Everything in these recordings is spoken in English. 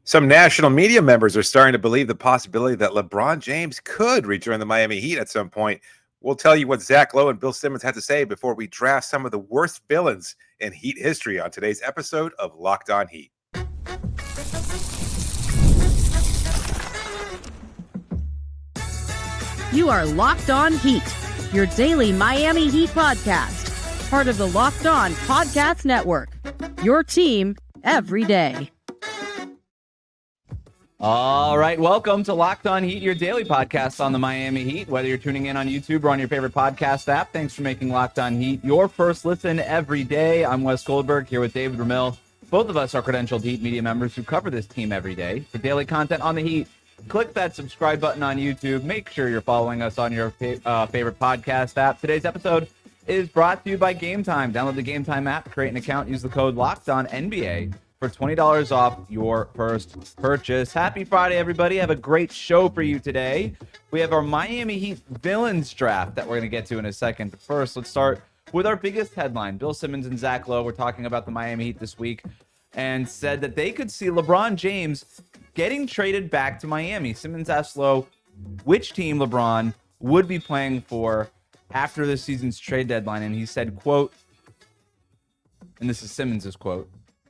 Some national media members are starting to believe the possibility that LeBron James could rejoin the Miami Heat at some point. We'll tell you what Zach Lowe and Bill Simmons had to say before we draft some of the worst villains in Heat history on today's episode of Locked On Heat. You are Locked On Heat, your daily Miami Heat podcast, part of the Locked On Podcast Network, your team every day. All right, welcome to Locked On Heat, your daily podcast on the Miami Heat. Whether you're tuning in on YouTube or on your favorite podcast app, thanks for making Locked On Heat your first listen every day. I'm Wes Goldberg here with David Ramil. Both of us are credentialed Heat media members who cover this team every day. For daily content on the Heat, click that subscribe button on YouTube. Make sure you're following us on your favorite podcast app. Today's episode is brought to you by Game Time. Download the Game Time app, create an account, use the code LOCKEDONNBA for $20 off your first purchase. Happy Friday, everybody. Have a great show for you today. We have our Miami Heat villains draft that we're going to get to in a second. But first, let's start with our biggest headline. Bill Simmons and Zach Lowe were talking about the Miami Heat this week and said that they could see LeBron James getting traded back to Miami. Simmons asked Lowe which team LeBron would be playing for after this season's trade deadline. And he said, quote, and this is Simmons' quote,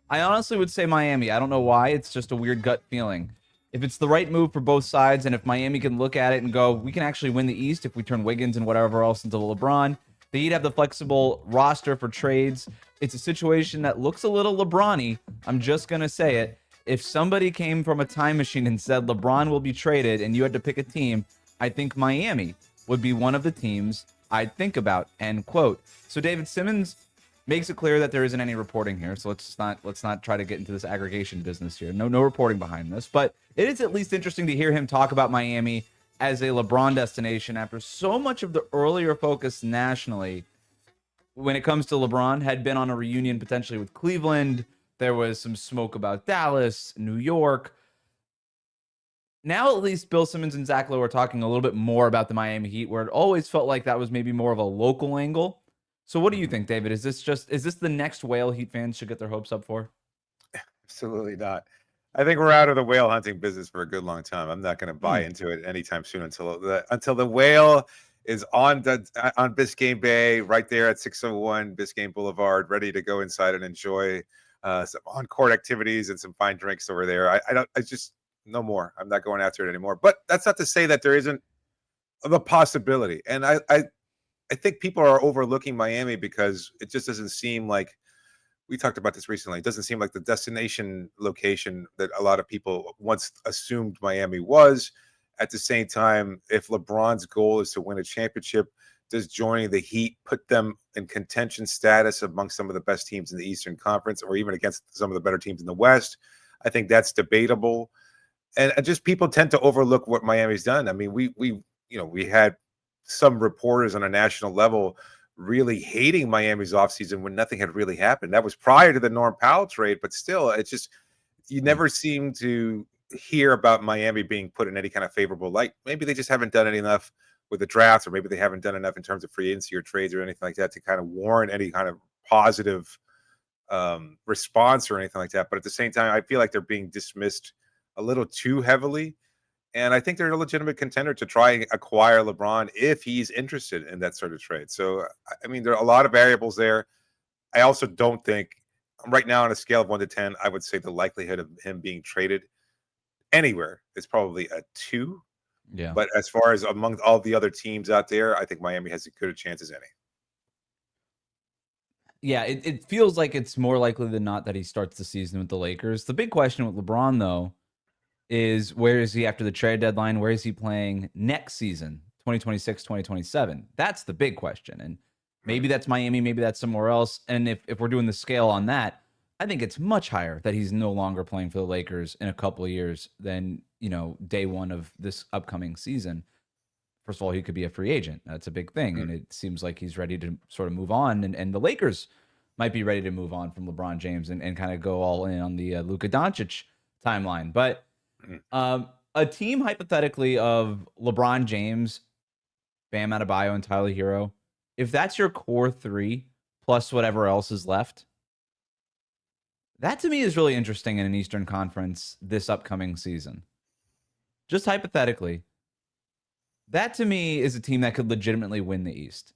"I honestly would say Miami. I don't know why. It's just a weird gut feeling. If it's the right move for both sides, and if Miami can look at it and go, we can actually win the East if we turn Wiggins and whatever else into LeBron. The Heat have the flexible roster for trades. It's a situation that looks a little LeBron-y. I'm just going to say it. If somebody came from a time machine and said LeBron will be traded and you had to pick a team, I think Miami would be one of the teams I'd think about," end quote. So David, Simmons makes it clear that there isn't any reporting here, so let's not try to get into this aggregation business here. No reporting behind this, but it is at least interesting to hear him talk about Miami as a LeBron destination after so much of the earlier focus nationally when it comes to LeBron had been on a reunion potentially with Cleveland. There was some smoke about Dallas, New York. Now at least Bill Simmons and Zach Lowe are talking a little bit more about the Miami Heat, where it always felt like that was maybe more of a local angle. So what do you think, David? Is this the next whale Heat fans should get their hopes up for? Absolutely not. I think we're out of the whale hunting business for a good long time. I'm not going to buy into it anytime soon until the whale is on Biscayne Bay, right there at 601 Biscayne Boulevard, ready to go inside and enjoy some on-court activities and some fine drinks over there. I just no more. I'm not going after it anymore. But that's not to say that there isn't the possibility. And I think people are overlooking Miami because it just doesn't seem like, we talked about this recently, it doesn't seem like the destination location that a lot of people once assumed Miami was. At the same time, if LeBron's goal is to win a championship, does joining the Heat put them in contention status among some of the best teams in the Eastern Conference or even against some of the better teams in the West? I think that's debatable. And just people tend to overlook what Miami's done. I mean, we had some reporters on a national level really hating Miami's offseason when nothing had really happened. That was prior to the Norm Powell trade, but still, it's just, you never seem to hear about Miami being put in any kind of favorable light. Maybe they just haven't done enough with the draft, or maybe they haven't done enough in terms of free agency or trades or anything like that to kind of warrant any kind of positive response or anything like that. But at the same time, I feel like they're being dismissed a little too heavily. And I think they're a legitimate contender to try and acquire LeBron if he's interested in that sort of trade. So, I mean, there are a lot of variables there. I also don't think, right now on a scale of 1 to 10, I would say the likelihood of him being traded anywhere is probably a 2. Yeah. But as far as among all the other teams out there, I think Miami has as good a chance as any. Yeah, it feels like it's more likely than not that he starts the season with the Lakers. The big question with LeBron, though, is where is he after the trade deadline? Where is he playing next season, 2026, 2027? That's the big question. And maybe that's Miami, maybe that's somewhere else. And if we're doing the scale on that, I think it's much higher that he's no longer playing for the Lakers in a couple of years than, day one of this upcoming season. First of all, he could be a free agent. That's a big thing. And it seems like he's ready to sort of move on. And the Lakers might be ready to move on from LeBron James and kind of go all in on the Luka Doncic timeline. But a team hypothetically of LeBron James, Bam Adebayo, and Tyler Hero, if that's your core three plus whatever else is left, That to me is really interesting in an Eastern Conference this upcoming season. Just hypothetically, that to me is a team that could legitimately win the East.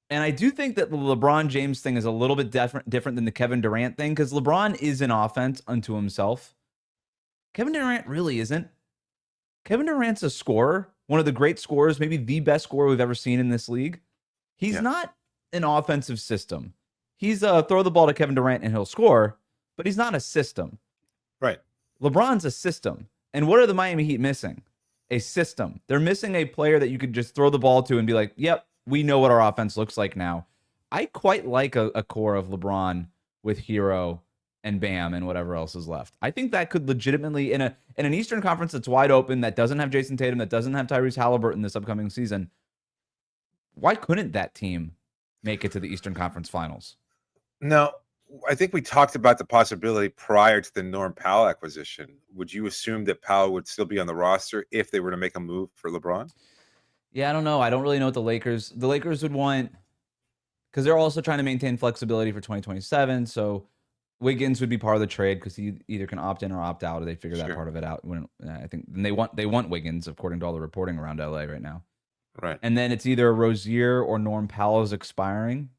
And I do think that the LeBron James thing is a little bit different than the Kevin Durant thing, because LeBron is an offense unto himself. Kevin Durant really isn't. Kevin Durant's a scorer, one of the great scorers, maybe the best scorer we've ever seen in this league. He's not an offensive system. He's throw the ball to Kevin Durant and he'll score, but he's not a system. Right. LeBron's a system. And what are the Miami Heat missing? A system. They're missing a player that you could just throw the ball to and be like, yep, we know what our offense looks like now. I quite like a core of LeBron with Hero and Bam and whatever else is left. I think that could legitimately, in an Eastern Conference that's wide open, that doesn't have Jason Tatum, that doesn't have Tyrese Halliburton this upcoming season, why couldn't that team make it to the Eastern Conference Finals? No, I think we talked about the possibility prior to the Norm Powell acquisition. Would you assume that Powell would still be on the roster if they were to make a move for LeBron? Yeah, I don't know. I don't really know what the Lakers would want, because they're also trying to maintain flexibility for 2027. So Wiggins would be part of the trade because he either can opt in or opt out, or they figure that part of it out. I think they want Wiggins, according to all the reporting around LA right now. Right. And then it's either Rozier or Norm Powell is expiring.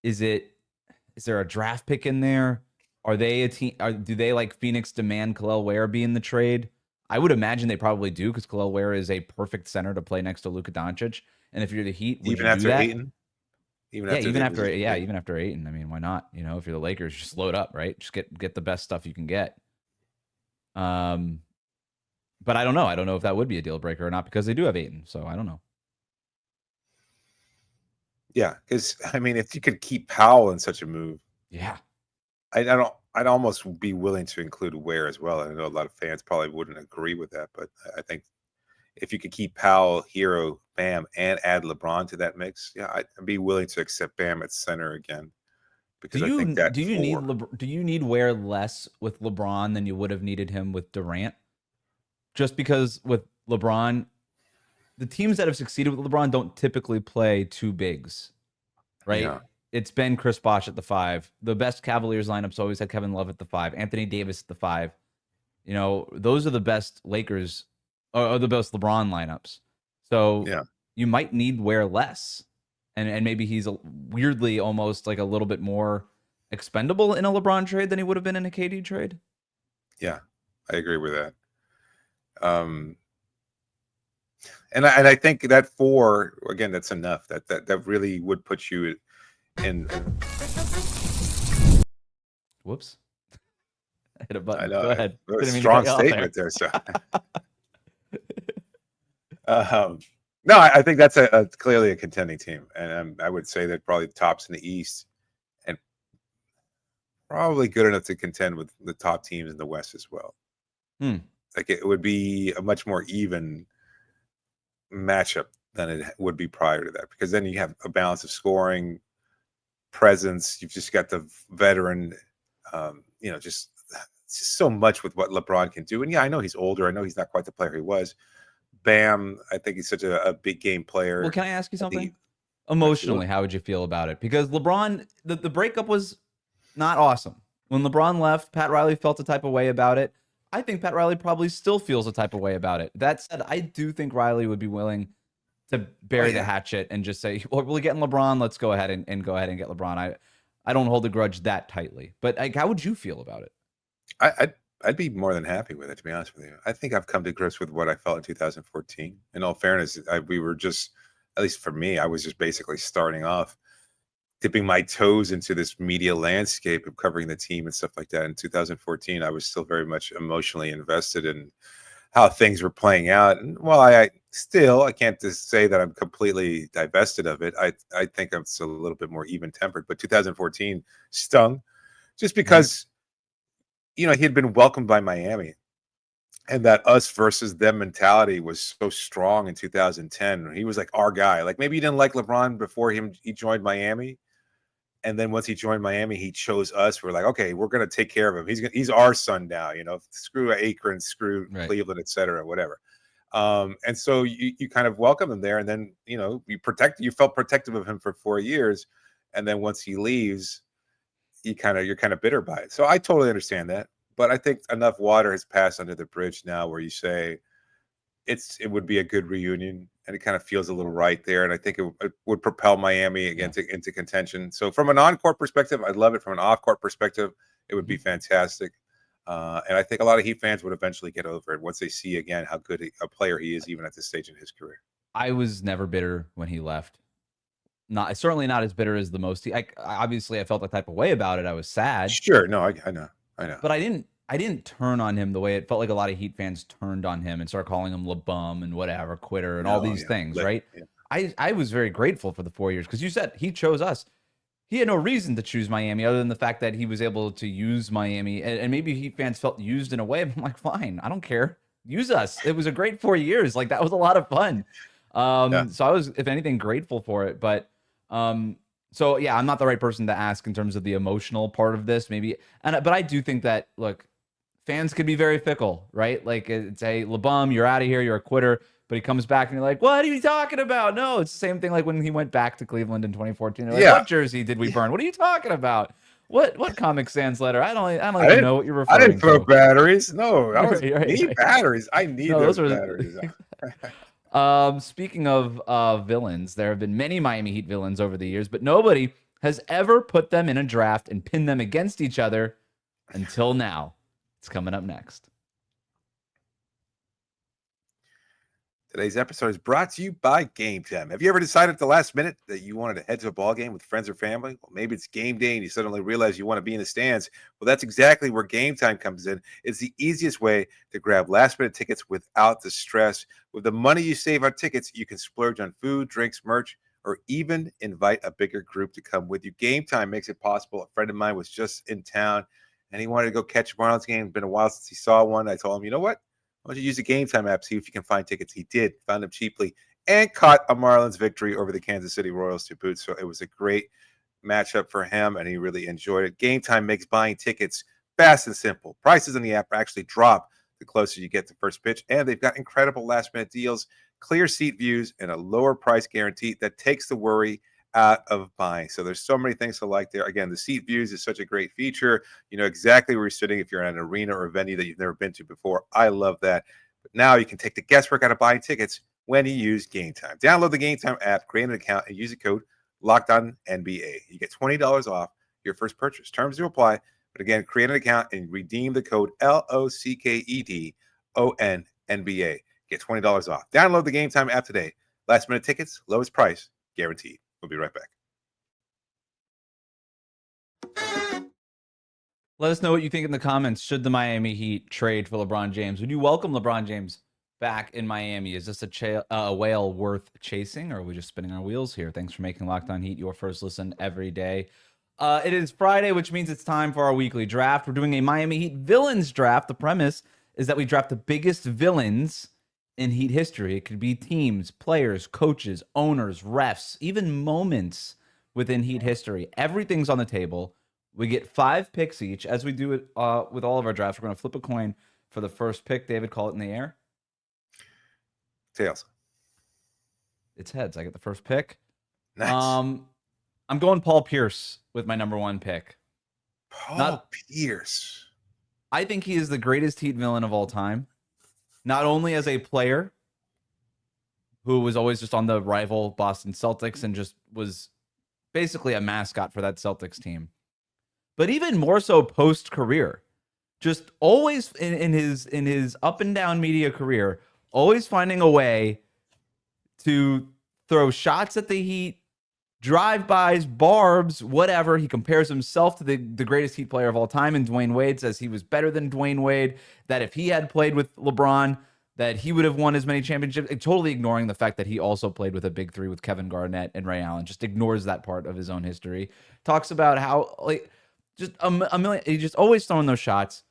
Is there a draft pick in there? Are they a team? Do they, like Phoenix, demand Kel'el Ware be in the trade? I would imagine they probably do, because Kel'el Ware is a perfect center to play next to Luka Doncic. And if you're the Heat, would Even you after do that? Ayton? Even after Ayton. I mean, why not? You know, if you're the Lakers, just load up, right? Just get the best stuff you can get. But I don't know. I don't know if that would be a deal breaker or not, because they do have Ayton. So I don't know. Yeah, because I mean, if you could keep Powell in such a move, yeah, I'd almost be willing to include Ware as well. I know a lot of fans probably wouldn't agree with that, but I think if you could keep Powell, Hero, Bam, and add LeBron to that mix, yeah, I'd be willing to accept Bam at center again. Because I think that do you need Ware less with LeBron than you would have needed him with Durant? Just because with LeBron, the teams that have succeeded with LeBron don't typically play two bigs, right? Yeah. It's been Chris Bosh at the 5. The best Cavaliers lineups always had Kevin Love at the 5, Anthony Davis at the 5. You know, those are the best Lakers or the best LeBron lineups. So you might need Ware less. And maybe he's weirdly almost like a little bit more expendable in a LeBron trade than he would have been in a KD trade. Yeah, I agree with that. And I think that 4, again, that's enough. That really would put you in. Whoops. I hit a button. I know. Go ahead. Strong statement there. So. No, I think that's a clearly a contending team, and I would say that probably tops in the East, and probably good enough to contend with the top teams in the West as well. Like it would be a much more even matchup than it would be prior to that, because then you have a balance of scoring, presence. You've just got the veteran, just so much with what LeBron can do. And yeah, I know he's older. I know he's not quite the player he was. Bam, I think he's such a big game player. Well, can I ask you something? Emotionally, how would you feel about it? Because LeBron, the breakup was not awesome. When LeBron left, Pat Riley felt a type of way about it. I think Pat Riley probably still feels a type of way about it. That said, I do think Riley would be willing to bury the hatchet and just say, well, we're getting LeBron. Let's go ahead and go ahead and get LeBron. I don't hold the grudge that tightly. But like, how would you feel about it? I'd be more than happy with it, to be honest with you. I think I've come to grips with what I felt in 2014. In all fairness, we were just, at least for me, I was just basically starting off, dipping my toes into this media landscape of covering the team and stuff like that. In 2014, I was still very much emotionally invested in how things were playing out. And while I can't just say that I'm completely divested of it. I think I'm still a little bit more even-tempered. But 2014 stung just because, he had been welcomed by Miami. And that us versus them mentality was so strong in 2010. He was like our guy. Like maybe you didn't like LeBron before he joined Miami. And then once he joined Miami, he chose us. We're like, okay, we're going to take care of him. He's our son now, screw Akron, screw Cleveland, et cetera, whatever. And so you kind of welcome him there. And then, you felt protective of him for 4 years. And then once he leaves, you're kind of bitter by it. So I totally understand that. But I think enough water has passed under the bridge now where you say it would be a good reunion, and it kind of feels a little right there. And I think it would propel Miami again into contention. So from an on-court perspective, I'd love it. From an off-court perspective, it would be fantastic. And I think a lot of Heat fans would eventually get over it once they see again how good a player he is, even at this stage in his career. I was never bitter when he left. Certainly not as bitter as the most. Obviously, I felt that type of way about it. I was sad. Sure, no, I know. But I didn't turn on him the way it felt like a lot of Heat fans turned on him and started calling him LeBum and whatever, quitter and all these things, right? Yeah. I was very grateful for the 4 years because you said he chose us. He had no reason to choose Miami other than the fact that he was able to use Miami. And maybe Heat fans felt used in a way. I'm like, fine, I don't care. Use us. It was a great 4 years. Like, that was a lot of fun. So I was, if anything, grateful for it. But so yeah, I'm not the right person to ask in terms of the emotional part of this, maybe. But I do think that, look, fans could be very fickle, right? Like, it's a LeBum, you're out of here, you're a quitter. But he comes back and you're like, what are you talking about? No, it's the same thing like when he went back to Cleveland in 2014. They're like, what jersey did we burn? What are you talking about? What Comic Sans letter? I don't even know what you're referring to. I didn't throw batteries. No, I need batteries. I need those batteries. Speaking of villains, there have been many Miami Heat villains over the years, but nobody has ever put them in a draft and pinned them against each other until now. It's coming up next. Today's episode is brought to you by Game Time. Have you ever decided at the last minute that you wanted to head to a ball game with friends or family? Well, maybe it's game day and you suddenly realize you want to be in the stands. Well, that's exactly where Game Time comes in. It's the easiest way to grab last minute tickets without the stress. With the money you save on tickets, you can splurge on food, drinks, merch, or even invite a bigger group to come with you. Game Time makes it possible. A friend of mine was just in town and he wanted to go catch a Marlins game. It's been a while since he saw one. I told him, you know what? Why don't you use the Game Time app, see if you can find tickets. He did, found them cheaply, and caught a Marlins victory over the Kansas City Royals to boot. So it was a great matchup for him, and he really enjoyed it. Game Time makes buying tickets fast and simple. Prices on the app actually drop the closer you get to first pitch, and they've got incredible last-minute deals, clear seat views, and a lower price guarantee that takes the worry out of buying. So there's so many things to like there. Again, the seat views is such a great feature. You know exactly where you're sitting if you're in an arena or a venue that you've never been to before. I love that. But now you can take the guesswork out of buying tickets when you use Game Time. Download the Game Time app, create an account, and use the code LOCKEDONNBA. You get $20 off your first purchase. Terms do apply. But again, create an account and redeem the code LOCKEDONNBA. Get $20 off. Download the Game Time app today. Last minute tickets, lowest price, guaranteed. We'll be right back. Let us know what you think in the comments. Should the Miami Heat trade for LeBron James? Would you welcome LeBron James back in Miami? Is this a whale worth chasing, or are we just spinning our wheels here? Thanks for making Locked On Heat your first listen every day. It is Friday, which means it's time for our weekly draft. We're doing a Miami Heat villains draft. The premise is that we draft the biggest villains in Heat history. It could be teams, players, coaches, owners, refs, even moments within Heat history. Everything's on the table. We get 5 picks each. As we do it with all of our drafts, we're going to flip a coin for the first pick. David, call it in the air. Tails. It's heads. I get the first pick. Nice. I'm going Paul Pierce with my number 1 pick. Paul Pierce. I think he is the greatest Heat villain of all time. Not only as a player who was always just on the rival Boston Celtics and just was basically a mascot for that Celtics team, but even more so post-career, just always in his up and down media career, always finding a way to throw shots at the Heat, drive-bys, barbs, whatever. He compares himself to the greatest Heat player of all time, and Dwayne Wade says he was better than Dwayne Wade, that if he had played with LeBron, that he would have won as many championships, totally ignoring the fact that he also played with a big 3 with Kevin Garnett and Ray Allen. Just ignores that part of his own history. Talks about how, like, just a million, he just always throwing those shots.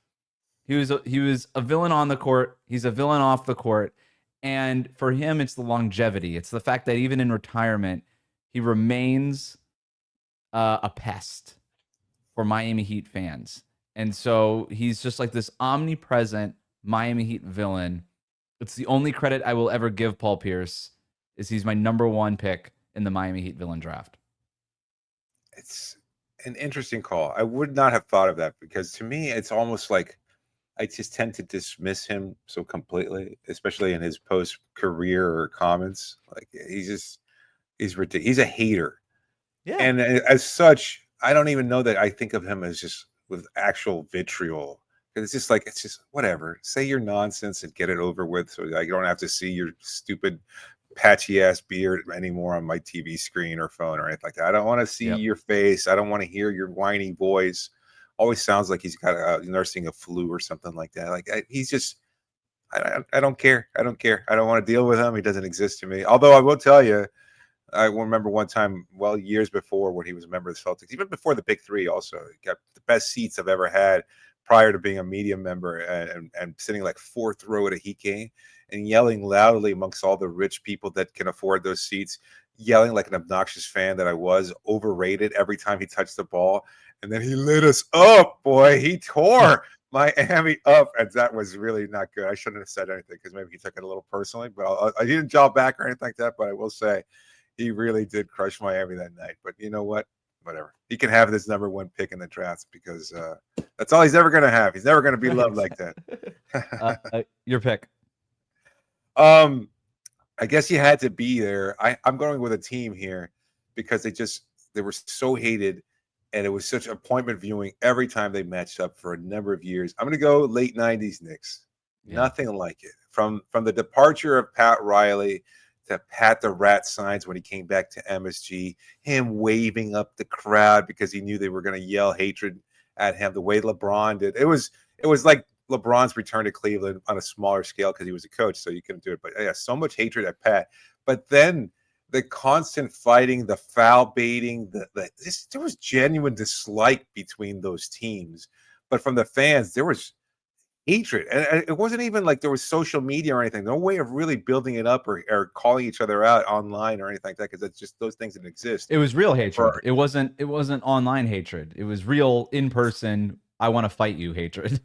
He was a villain on the court. He's a villain off the court. And for him, it's the longevity. It's the fact that even in retirement, he remains a pest for Miami Heat fans. And so he's just like this omnipresent Miami Heat villain. It's the only credit I will ever give Paul Pierce, is he's my number 1 pick in the Miami Heat villain draft. an interesting call. I would not have thought of that because to me, it's almost like I just tend to dismiss him so completely, especially in his post-career or comments. Like he's ridiculous. He's a hater, Yeah. and as such, I don't even know that I think of him as just with actual vitriol. It's just like it's just whatever. Say your nonsense and get it over with, so I don't have to see your stupid patchy ass beard anymore on my TV screen or phone or anything like that. I don't want to see your face. I don't want to hear your whiny voice. Always sounds like he's got nursing a flu or something like that. Like he's just, I don't care. I don't care. I don't want to deal with him. He doesn't exist to me. Although I will tell you, I remember one time, well, years before when he was a member of the Celtics, even before the Big Three, also he got the best seats I've ever had prior to being a media member, and sitting like fourth row at a Heat game and yelling loudly amongst all the rich people that can afford those seats, yelling like an obnoxious fan that I was, overrated every time he touched the ball. And then he lit us up, boy. He tore Miami up, and that was really not good. I shouldn't have said anything because maybe he took it a little personally, but I didn't jaw back or anything like that. But I will say he really did crush Miami that night. But you know what? Whatever. He can have this #1 pick in the draft because that's all he's ever going to have. He's never going to be loved like that. Your pick. I guess you had to be there. I'm going with a team here because they were so hated, and it was such appointment viewing every time they matched up for a number of years. I'm going to go late 90s Knicks. Yeah. Nothing like it. From the departure of Pat Riley to Pat the Rat Signs when he came back to MSG, him waving up the crowd because he knew they were going to yell hatred at him the way LeBron did. It was like LeBron's return to Cleveland on a smaller scale because he was a coach, so you couldn't do it. But yeah, so much hatred at Pat. But then the constant fighting, the foul baiting, there was genuine dislike between those teams. But from the fans, there was hatred. And it wasn't even like there was social media or anything. No way of really building it up or calling each other out online or anything like that, because it's just those things didn't exist. It was real hatred. It wasn't online hatred. It was real in-person, I want to fight you hatred.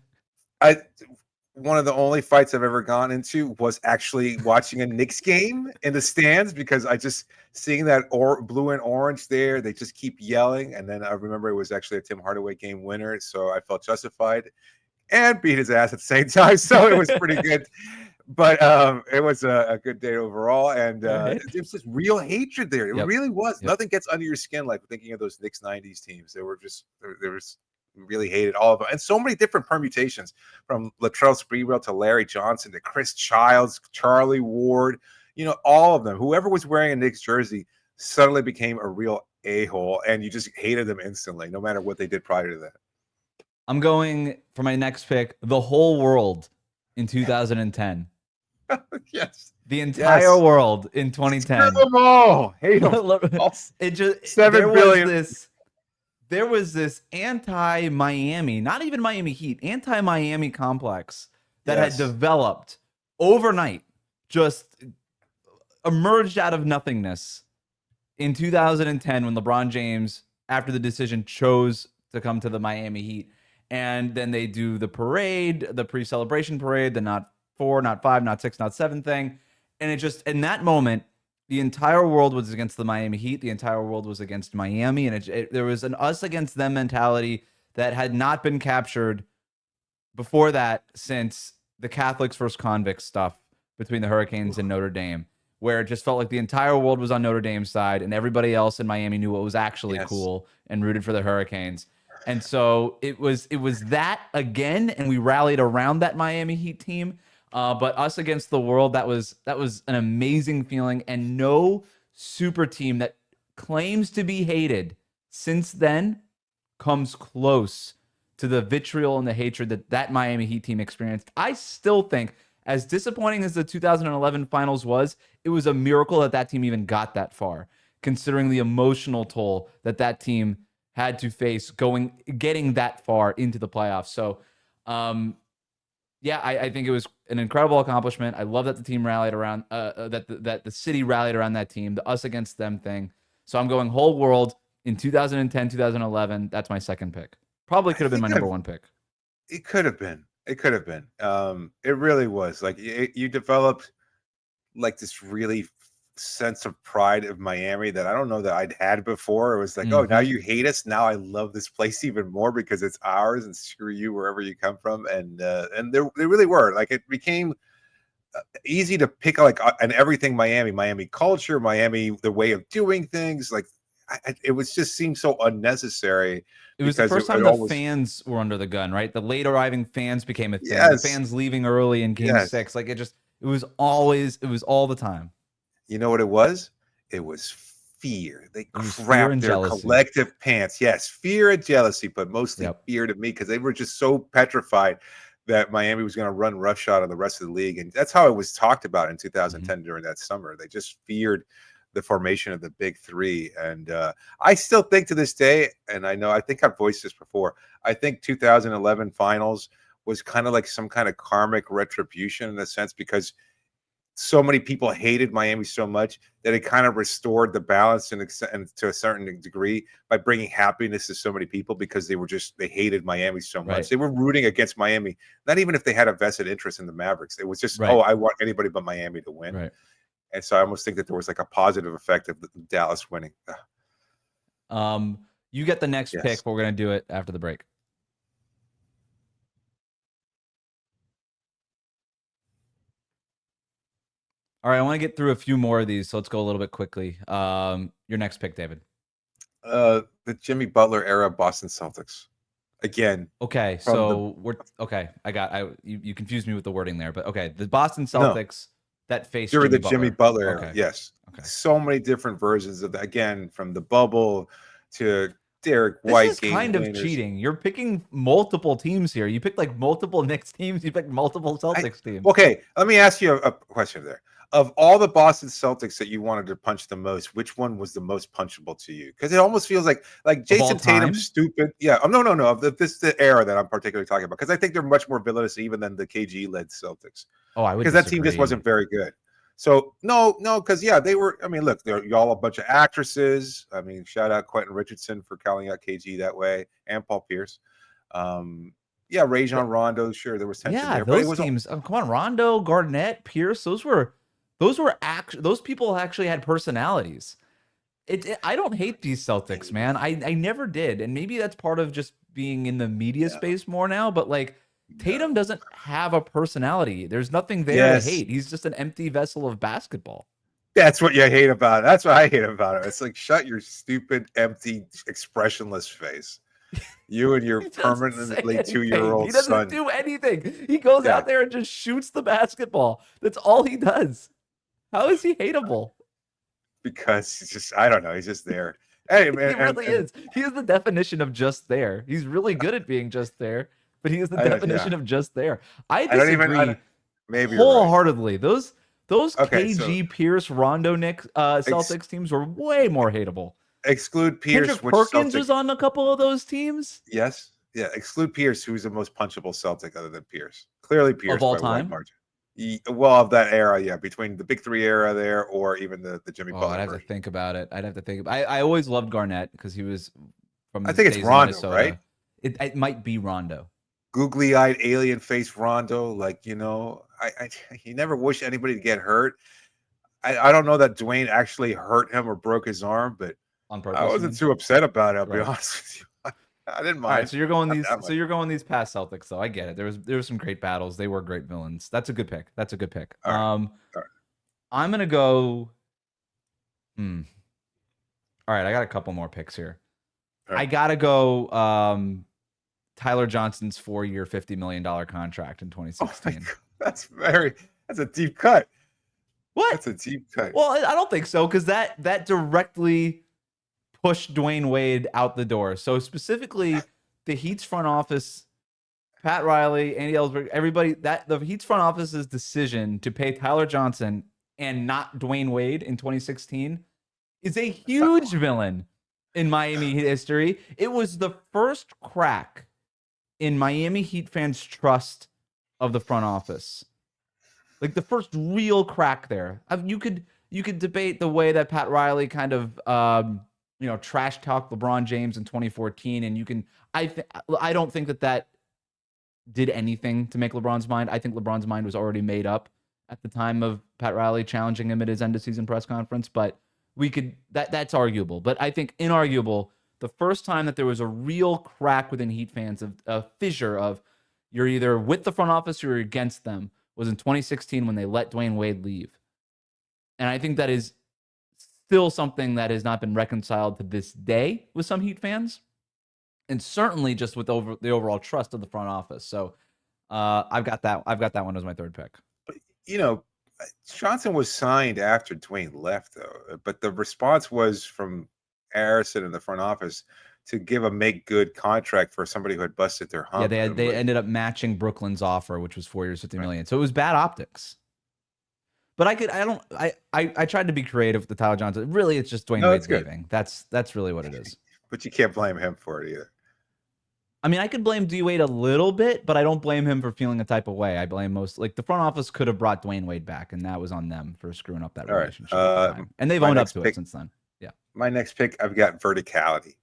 One of the only fights I've ever gone into was actually watching a Knicks game in the stands, because I just seeing that blue and orange there, they just keep yelling. And then I remember it was actually a Tim Hardaway game winner, so I felt justified and beat his ass at the same time. So it was pretty good. But it was a good day overall, and there's just real hatred there. It really was. Nothing gets under your skin like thinking of those Knicks 90s teams. They were just there was really hated all of them, and so many different permutations, from Latrell Sprewell to Larry Johnson to Chris Childs, Charlie Ward, all of them. Whoever was wearing a Knicks jersey suddenly became a real a-hole, and you just hated them instantly, no matter what they did prior to that. I'm going for my next pick, the whole world in 2010. Yes. The entire world in 2010. Screw them all. Hate them. It just 7 billion. There was this anti-Miami, not even Miami Heat, anti-Miami complex that had developed overnight, just emerged out of nothingness in 2010 when LeBron James, after the decision, chose to come to the Miami Heat. And then they do the parade, the pre-celebration parade, the not 4, not 5, not 6, not 7 thing. And it just, in that moment, the entire world was against the Miami Heat. The entire world was against Miami. And there was an us against them mentality that had not been captured before that since the Catholics versus convicts stuff between the Hurricanes and Notre Dame, where it just felt like the entire world was on Notre Dame's side and everybody else in Miami knew what was actually cool and rooted for the Hurricanes. And so it was that again, and we rallied around that Miami Heat team. But us against the world, that was an amazing feeling, and no super team that claims to be hated since then comes close to the vitriol and the hatred that Miami Heat team experienced. I still think, as disappointing as the 2011 finals was, it was a miracle that team even got that far, considering the emotional toll that team had to face getting that far into the playoffs. So, I think it was an incredible accomplishment. I love that the team rallied around, that the city rallied around that team, the us against them thing. So I'm going whole world in 2010, 2011. That's my second pick. Probably could have been my #1 pick. It could have been. It could have been. It really was. Like you developed like this really sense of pride of Miami that I don't know that I'd had before. It was like, oh, now you hate us. Now I love this place even more because it's ours, and screw you wherever you come from. And they really were. Like, it became easy to pick like and everything Miami culture, Miami, the way of doing things. Like, it was just seemed so unnecessary. It was the first time the fans were under the gun, right? The late arriving fans became a thing. Yes. The fans leaving early in Game 6. Like, it was all the time. You know what it was? It was fear. They crapped their collective pants. Yes, fear and jealousy, but mostly fear to me, because they were just so petrified that Miami was going to run roughshod on the rest of the league. And that's how it was talked about in 2010 during that summer. They just feared the formation of the big three. And I still think to this day, and I think I've voiced this before, I think 2011 finals was kind of like some kind of karmic retribution in a sense, because so many people hated Miami so much that it kind of restored the balance and to a certain degree by bringing happiness to so many people, because they hated Miami so much. Right. They were rooting against Miami, not even if they had a vested interest in the Mavericks. It was just, oh, I want anybody but Miami to win. Right. And so I almost think that there was like a positive effect of Dallas winning. You get the next pick, but we're going to do it after the break. All right, I want to get through a few more of these, so let's go a little bit quickly. Your next pick, David. The Jimmy Butler era Boston Celtics. Again. Okay, so you confused me with the wording there, but okay, the Boston Celtics that faced Jimmy Butler era. Yes. Okay. So many different versions of that. Again, from the bubble to Derek White. This is kind of cheating. You're picking multiple teams here. You picked like multiple Knicks teams. You picked multiple Celtics teams. Okay, let me ask you a question there. Of all the Boston Celtics that you wanted to punch the most, which one was the most punchable to you? Because it almost feels like Jason Tatum's stupid. Yeah. No. This is the era that I'm particularly talking about, because I think they're much more villainous even than the KG-led Celtics. Oh, I would, because that team just wasn't very good. So no, because they were. I mean, look, they're y'all a bunch of actresses. I mean, shout out Quentin Richardson for calling out KG that way, and Paul Pierce. Rajon Rondo. Sure, there was tension there. Those teams. Come on, Rondo, Garnett, Pierce. Those people actually had personalities. I don't hate these Celtics, man. I never did, and maybe that's part of just being in the media space more now. But like, Tatum doesn't have a personality. There's nothing there to hate. He's just an empty vessel of basketball. That's what you hate about it. That's what I hate about it. It's like, shut your stupid, empty, expressionless face. You and your permanently 2-year-old son. He doesn't do anything. He goes out there and just shoots the basketball. That's all he does. How is he hateable? Because he's just, I don't know. He's just there. Hey, man, he really is. He is the definition of just there. He's really good at being just there, but he is the definition of just there. I disagree maybe wholeheartedly. Right. Those KG, Pierce, Rondo, Knicks, Celtics teams were way more hateable. Exclude Pierce. Kendrick Perkins was on a couple of those teams. Yes. Yeah. Exclude Pierce, who's the most punchable Celtic other than Pierce. Clearly Pierce of all time. Well, of that era, between the Big Three era there, or even the Jimmy Butler. I'd have to think about it. I always loved Garnett because he was from. I think it's Rondo, right? It might be Rondo. Googly-eyed alien face Rondo, he never wished anybody to get hurt. I don't know that Dwayne actually hurt him or broke his arm, but on purpose, I wasn't too upset about it. I'll be honest with you. I didn't mind. All right, so you're going these. So you're going these past Celtics, though. I get it. There was some great battles. They were great villains. That's a good pick. All right. I'm gonna go. All right, I got a couple more picks here. Right. I gotta go. Tyler Johnson's 4-year, $50 million contract in 2016. That's a deep cut. What? That's a deep cut. Well, I don't think so, because that directly pushed Dwayne Wade out the door. So specifically, the Heat's front office, Pat Riley, Andy Ellsberg, everybody, the Heat's front office's decision to pay Tyler Johnson and not Dwayne Wade in 2016 is a huge villain in Miami Heat history. It was the first crack in Miami Heat fans' trust of the front office. Like the first real crack there. You could debate the way that Pat Riley kind of trash talked LeBron James in 2014, and I don't think that did anything to make LeBron's mind. I think LeBron's mind was already made up at the time of Pat Riley challenging him at his end of season press conference, but that's arguable. But I think inarguable, the first time that there was a real crack within Heat fans, of a fissure of you're either with the front office or you're against them, was in 2016 when they let Dwayne Wade leave. And I think that is still something that has not been reconciled to this day with some Heat fans, and certainly just with the overall trust of the front office. So I've got that one as my third pick. You know, Johnson was signed after Dwayne left, though, but the response was from Harrison in the front office to give a make good contract for somebody who had busted their hump. Yeah, they ended up matching Brooklyn's offer, which was 4 years, $50 million. So it was bad optics. But I tried to be creative with the Tyler Johnson. Really, it's just Dwayne Wade leaving. That's really what it is. But you can't blame him for it either. I mean, I could blame D Wade a little bit, but I don't blame him for feeling a type of way. I blame the front office could have brought Dwayne Wade back, and that was on them for screwing up that relationship. And they've owned up to it since then. Yeah. My next pick, I've got verticality.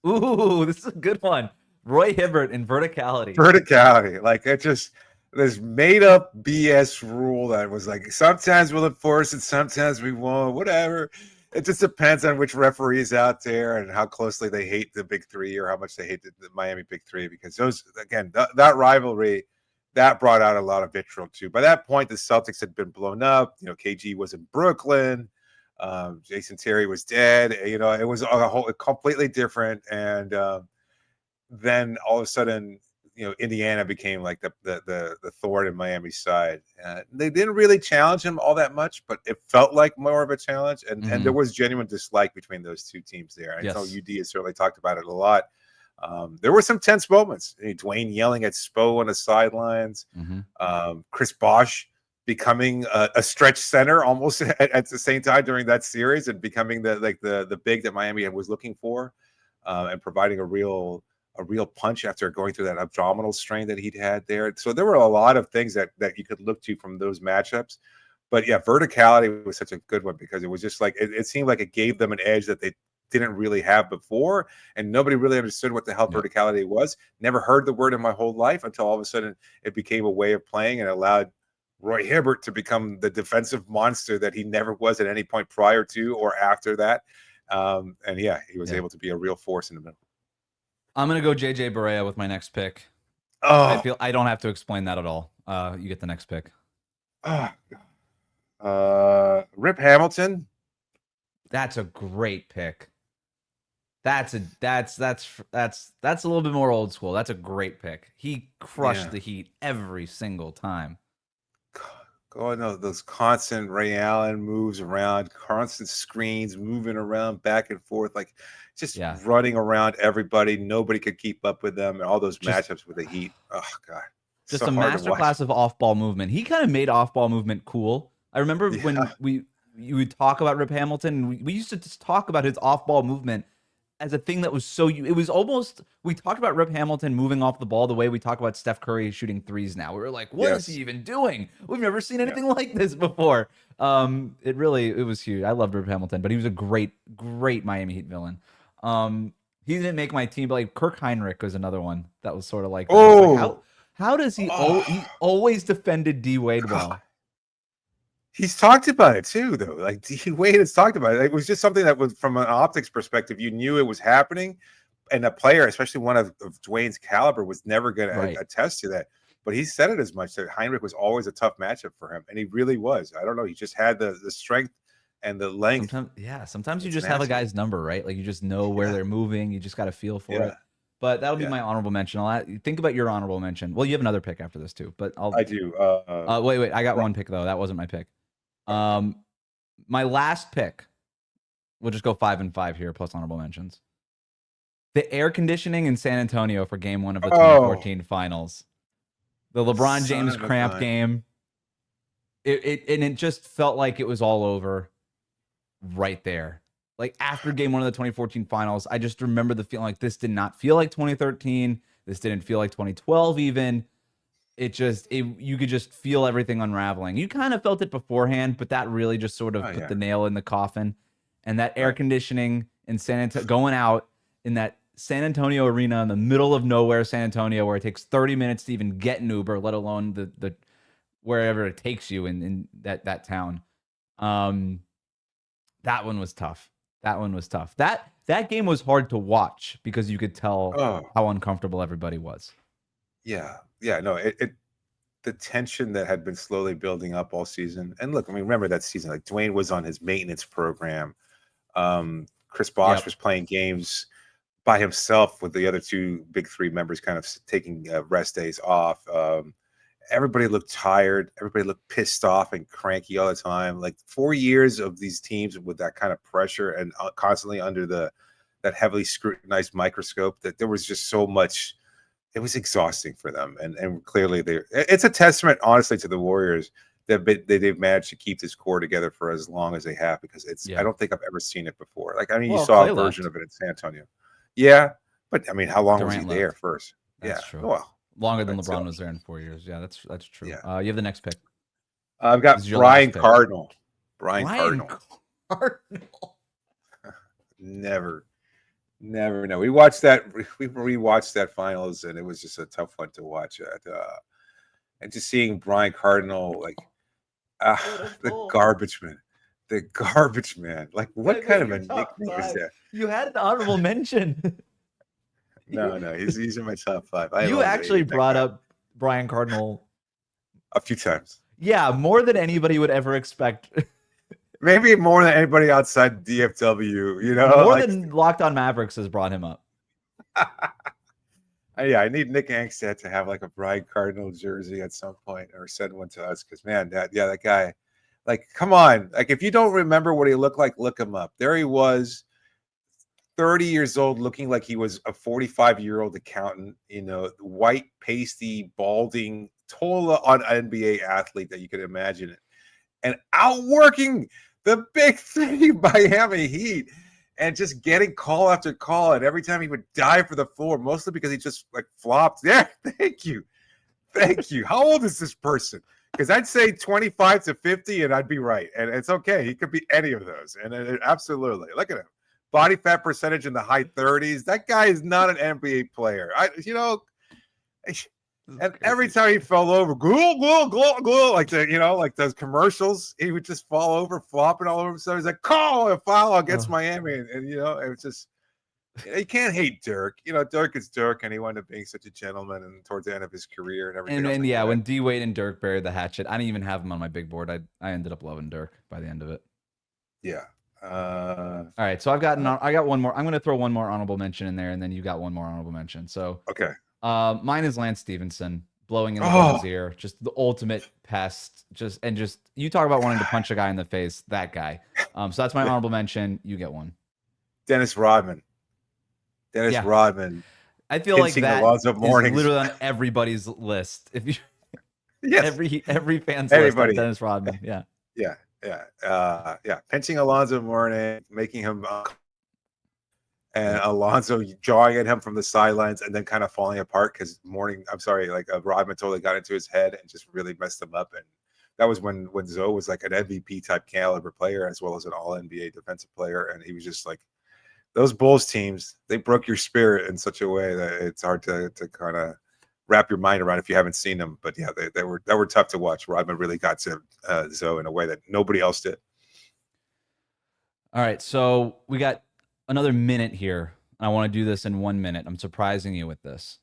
Ooh, this is a good one. Roy Hibbert and verticality. Verticality. Like, it just this made up BS rule that was like, sometimes we'll enforce it, sometimes we won't, whatever. It just depends on which referee is out there and how closely they hate the Big Three or how much they hate the Miami Big Three, because those, again, that rivalry, that brought out a lot of vitriol too. By that point, the Celtics had been blown up. You know, KG was in Brooklyn. Jason Terry was dead. You know, it was a completely different. And then all of a sudden, you know, Indiana became like the thorn in Miami's side. They didn't really challenge him all that much, but it felt like more of a challenge. And there was genuine dislike between those two teams there. I know UD has certainly talked about it a lot. There were some tense moments. Dwayne yelling at Spo on the sidelines. Chris Bosh becoming a stretch center almost at the same time during that series, and becoming the big that Miami was looking for, and providing a real punch after going through that abdominal strain that he'd had there. So there were a lot of things that you could look to from those matchups. But yeah, verticality was such a good one, because it was just like, it seemed like it gave them an edge that they didn't really have before, and nobody really understood what the hell verticality was. Never heard the word in my whole life until all of a sudden it became a way of playing and allowed Roy Hibbert to become the defensive monster that he never was at any point prior to or after that. And yeah, he was able to be a real force in the middle. I'm going to go JJ Barea with my next pick. Oh, I feel I don't have to explain that at all. You get the next pick. Rip Hamilton. That's a great pick. That's a little bit more old school. That's a great pick. He crushed the Heat every single time. Going those constant Ray Allen moves around, constant screens, moving around back and forth, like just running around everybody. Nobody could keep up with them, and all those matchups with the Heat. Oh God, just a masterclass of off-ball movement. He kind of made off-ball movement cool. I remember when you would talk about Rip Hamilton, and we used to just talk about his off-ball movement as a thing that was so, it was almost, we talked about Rip Hamilton moving off the ball the way we talk about Steph Curry shooting threes now. We were like, what is he even doing? We've never seen anything like this before. It was huge. I loved Rip Hamilton, but he was a great Miami Heat villain. He didn't make my team, but like Kirk Heinrich was another one that was sort of like, how does he always defended D Wade well? He's talked about it too, though. Like D Wade has talked about it. It was just something that was, from an optics perspective, you knew it was happening, and a player, especially one of Dwayne's caliber, was never going to attest to that. But he said it as much, that Heinrich was always a tough matchup for him, and he really was. I don't know. He just had the strength and the length. Sometimes you just have a guy's number, right? Like you just know where they're moving. You just got to feel for it. But that'll be my honorable mention. Think about your honorable mention. Well, you have another pick after this too, but I do. Wait. I got one pick though. That wasn't my pick. My last pick, we'll just go 5 and 5 here, plus honorable mentions. The air conditioning in San Antonio for Game 1 of the 2014 Finals, the LeBron James cramp game. It just felt like it was all over right there. Like after Game 1 of the 2014 Finals, I just remember the feeling like this did not feel like 2013. This didn't feel like 2012 even. You could just feel everything unraveling. You kind of felt it beforehand, but that really just sort of put the nail in the coffin. And that air conditioning in San Antonio, going out in that San Antonio arena in the middle of nowhere, San Antonio, where it takes 30 minutes to even get an Uber, let alone the wherever it takes you in that town. That one was tough. That game was hard to watch because you could tell how uncomfortable everybody was. Yeah. No, the tension that had been slowly building up all season. And look, I mean, remember that season, like Dwayne was on his maintenance program. Chris Bosh was playing games by himself with the other two big three members kind of taking rest days off. Everybody looked tired. Everybody looked pissed off and cranky all the time. Like 4 years of these teams with that kind of pressure and constantly under that heavily scrutinized microscope, that there was just so much. It was exhausting for them. And clearly it's a testament, honestly, to the Warriors that they've managed to keep this core together for as long as they have, because I don't think I've ever seen it before. Like, I mean, you saw a version of it in San Antonio. Yeah. But I mean, how long Durant was he there first? That's true. Well, longer than LeBron was there in 4 years. Yeah, that's true. Yeah. You have the next pick. I've got Brian Cardinal. Brian Cardinal. Never know. We watched that. We rewatched that finals, and it was just a tough one to watch. And just seeing Brian Cardinal, like the garbage man. Like, what kind of a nickname is that? You had an honorable mention. No, he's in my top 5. You actually brought up Brian Cardinal a few times. Yeah, more than anybody would ever expect. Maybe more than anybody outside DFW, you know? More than Locked On Mavericks has brought him up. Yeah, I need Nick Angstad to have like a Brian Cardinal jersey at some point, or send one to us, because man, that guy, like, come on. Like, if you don't remember what he looked like, look him up. There he was, 30 years old, looking like he was a 45-year-old accountant, you know, white, pasty, balding, total on NBA athlete that you could imagine, and outworking the big three Miami Heat, and just getting call after call. And every time he would dive for the floor, mostly because he just like flopped. Yeah, thank you. How old is this person? Because I'd say 25 to 50, and I'd be right. And it's okay. He could be any of those. And absolutely, look at him. Body fat percentage in the high 30s. That guy is not an NBA player. And every time he fell over, glue, like like those commercials, he would just fall over, flopping all over himself. He's like, call a foul against Miami. And it was just, you can't hate Dirk. Dirk is Dirk, and he wound up being such a gentleman and towards the end of his career and everything. And yeah, when D Wade and Dirk buried the hatchet, I didn't even have him on my big board. I ended up loving Dirk by the end of it. Yeah. All right, so I got one more. I'm going to throw one more honorable mention in there, and then you got one more honorable mention. So okay. Mine is Lance Stevenson, blowing in LeBron's ear, just the ultimate pest. Just you talk about wanting to punch a guy in the face, that guy. So that's my honorable mention. You get one. Dennis Rodman. Rodman. I feel like that is literally on everybody's list. If you, every fan's list on Dennis Rodman. Yeah. Pinching Alonzo Mourning, making him and Alonzo jawing at him from the sidelines, and then kind of falling apart because Rodman totally got into his head and just really messed him up. And that was when Zoe was like an MVP type caliber player, as well as an all NBA defensive player. And he was just like, those Bulls teams, they broke your spirit in such a way that it's hard to kind of wrap your mind around if you haven't seen them. But yeah, they were tough to watch. Rodman really got to Zoe in a way that nobody else did. All right, so we got another minute here. I want to do this in 1 minute. I'm surprising you with this.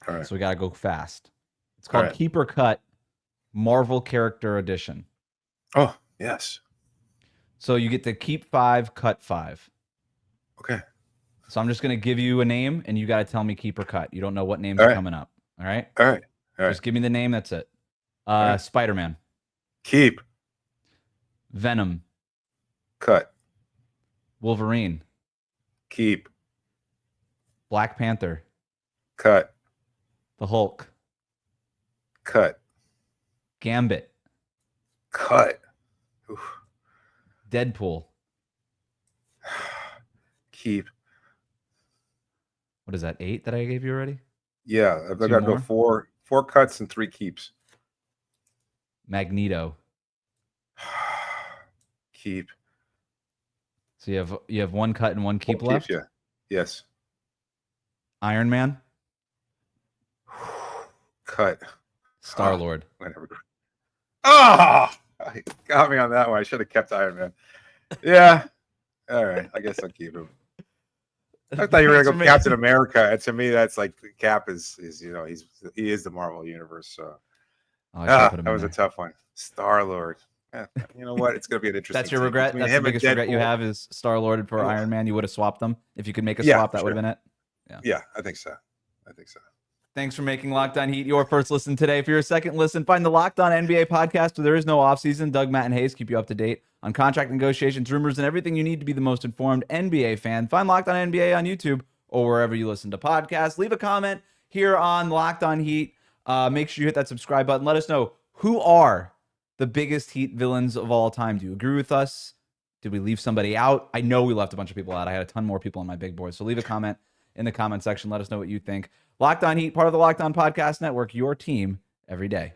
All right. So we got to go fast. It's called Keep or Cut Marvel Character Edition. Oh, yes. So you get to keep 5, cut 5. Okay. So I'm just going to give you a name, and you got to tell me keep or cut. You don't know what names are coming up. All right? All right. Just give me the name. That's it. Spider-Man. Keep. Venom. Cut. Wolverine. Keep. Black Panther. Cut. The Hulk. Cut. Gambit. Cut. Oof. Deadpool. Keep. What is that, 8 that I gave you already? Yeah, I've got to go 4 cuts and 3 keeps. Magneto. Keep. So you have 1 cut and 1 keep left? Keeps, yeah. Yes. Iron Man. Cut. Star-Lord. Oh, got me on that one. I should have kept Iron Man. Yeah. All right. I guess I'll keep him. I thought you were gonna go Captain America, and to me, that's like Cap is he is the Marvel universe. So that was a tough one. Star-Lord. Yeah, you know what? It's gonna be an interesting. That's your regret. That's the biggest regret you have is Star-Lord for Iron Man. You would have swapped them if you could make a swap. That would have been it. Yeah, I think so. Thanks for making Locked On Heat your first listen today. For your second listen, find the Locked On NBA podcast where there is no offseason. Doug, Matt, and Hayes keep you up to date on contract negotiations, rumors, and everything you need to be the most informed NBA fan. Find Locked On NBA on YouTube or wherever you listen to podcasts. Leave a comment here on Locked On Heat. Make sure you hit that subscribe button. Let us know who are the biggest Heat villains of all time. Do you agree with us? Did we leave somebody out? I know we left a bunch of people out. I had a ton more people on my big board. So leave a comment in the comment section. Let us know what you think. Locked On Heat, part of the Locked On Podcast Network, your team every day.